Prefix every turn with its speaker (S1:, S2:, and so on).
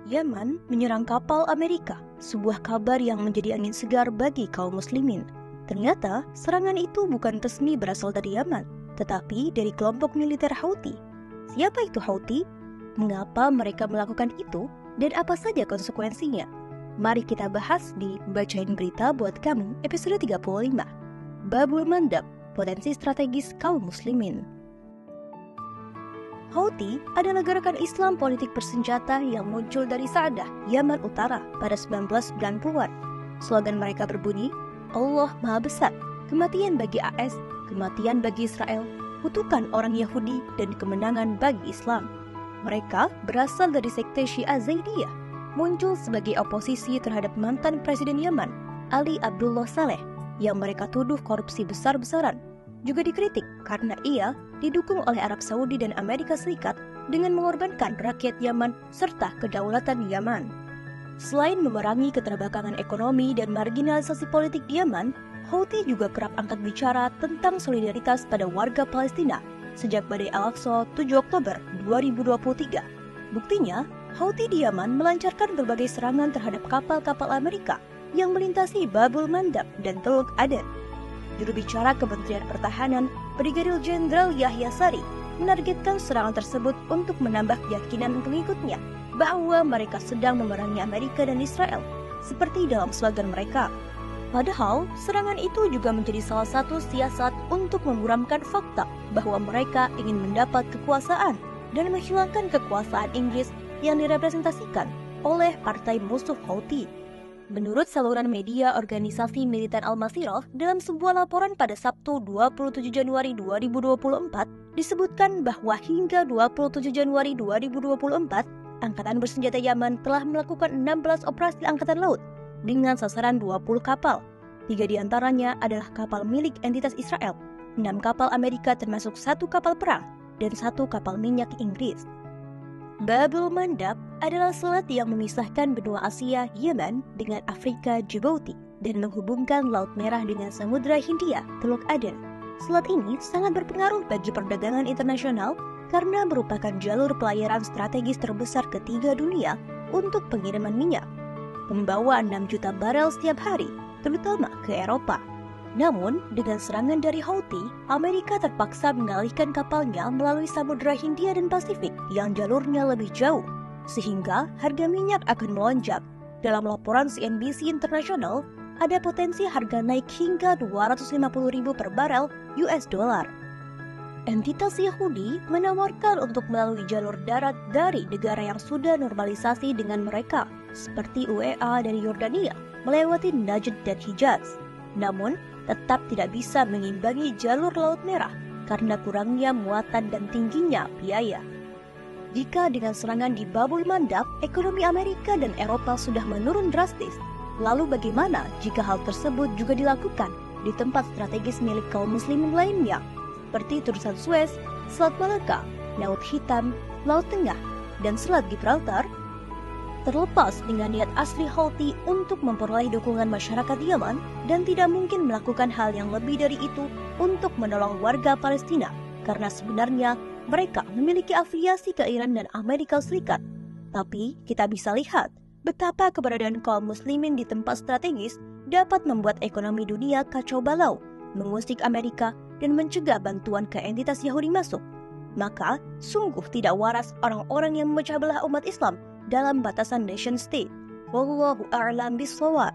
S1: Yaman menyerang kapal Amerika, sebuah kabar yang menjadi angin segar bagi kaum muslimin. Ternyata serangan itu bukan resmi berasal dari Yaman, tetapi dari kelompok militer Houthi. Siapa itu Houthi? Mengapa mereka melakukan itu? Dan apa saja konsekuensinya? Mari kita bahas di Bacain Berita Buat Kamu episode 35. Babul Mandab, potensi strategis kaum muslimin. Houthi adalah gerakan Islam politik bersenjata yang muncul dari Sa'dah, Yaman Utara pada 1990-an. Slogan mereka berbunyi, Allah Maha Besar, kematian bagi AS, kematian bagi Israel, kutukan orang Yahudi, dan kemenangan bagi Islam. Mereka berasal dari sekte Syiah Zaidiyah, muncul sebagai oposisi terhadap mantan Presiden Yaman, Ali Abdullah Saleh, yang mereka tuduh korupsi besar-besaran. Juga dikritik karena ia didukung oleh Arab Saudi dan Amerika Serikat dengan mengorbankan rakyat Yaman serta kedaulatan Yaman. Selain memerangi keterbelakangan ekonomi dan marginalisasi politik di Yaman, Houthi juga kerap angkat bicara tentang solidaritas pada warga Palestina sejak badai Al-Aqsa 7 Oktober 2023. Buktinya, Houthi di Yaman melancarkan berbagai serangan terhadap kapal-kapal Amerika yang melintasi Babul Mandab dan Teluk Aden. Juru bicara Kementerian Pertahanan, Brigadir Jenderal Yahya Sari, menargetkan serangan tersebut untuk menambah keyakinan pengikutnya bahwa mereka sedang memerangi Amerika dan Israel, seperti dalam slogan mereka. Padahal, serangan itu juga menjadi salah satu siasat untuk memburamkan fakta bahwa mereka ingin mendapat kekuasaan dan menghilangkan kekuasaan Inggris yang direpresentasikan oleh partai musuh Houthi. Menurut saluran media organisasi militan Al-Masirah, dalam sebuah laporan pada Sabtu 27 Januari 2024, disebutkan bahwa hingga 27 Januari 2024, Angkatan Bersenjata Yaman telah melakukan 16 operasi angkatan laut dengan sasaran 20 kapal. 3 diantaranya adalah kapal milik entitas Israel, 6 kapal Amerika termasuk 1 kapal perang, dan 1 kapal minyak Inggris. Babul Mandab adalah selat yang memisahkan benua Asia, Yaman, dengan Afrika, Djibouti, dan menghubungkan Laut Merah dengan Samudra Hindia, Teluk Aden. Selat ini sangat berpengaruh bagi perdagangan internasional karena merupakan jalur pelayaran strategis terbesar ketiga dunia untuk pengiriman minyak, membawa 6 juta barel setiap hari, terutama ke Eropa. Namun, dengan serangan dari Houthi, Amerika terpaksa mengalihkan kapalnya melalui Samudra Hindia dan Pasifik yang jalurnya lebih jauh, sehingga harga minyak akan melonjak. Dalam laporan CNBC International, ada potensi harga naik hingga 250.000 per barel US dollar. Entitas Yahudi menawarkan untuk melalui jalur darat dari negara yang sudah normalisasi dengan mereka, seperti UEA dari Yordania, melewati Najd dan Hijaz. Namun, tetap tidak bisa mengimbangi jalur Laut Merah karena kurangnya muatan dan tingginya biaya. Jika dengan serangan di Babul Mandab, ekonomi Amerika dan Eropa sudah menurun drastis, lalu bagaimana jika hal tersebut juga dilakukan di tempat strategis milik kaum muslimin lainnya, seperti Terusan Suez, Selat Malaka, Laut Hitam, Laut Tengah, dan Selat Gibraltar? Terlepas dengan niat asli Houthi untuk memperoleh dukungan masyarakat Yaman dan tidak mungkin melakukan hal yang lebih dari itu untuk menolong warga Palestina karena sebenarnya mereka memiliki afiliasi ke Iran dan Amerika Serikat. Tapi kita bisa lihat betapa keberadaan kaum muslimin di tempat strategis dapat membuat ekonomi dunia kacau balau, mengusik Amerika dan mencegah bantuan ke entitas Yahudi masuk. Maka sungguh tidak waras orang-orang yang memecah belah umat Islam dalam batasan nation state. Wallahu a'lam bishawab.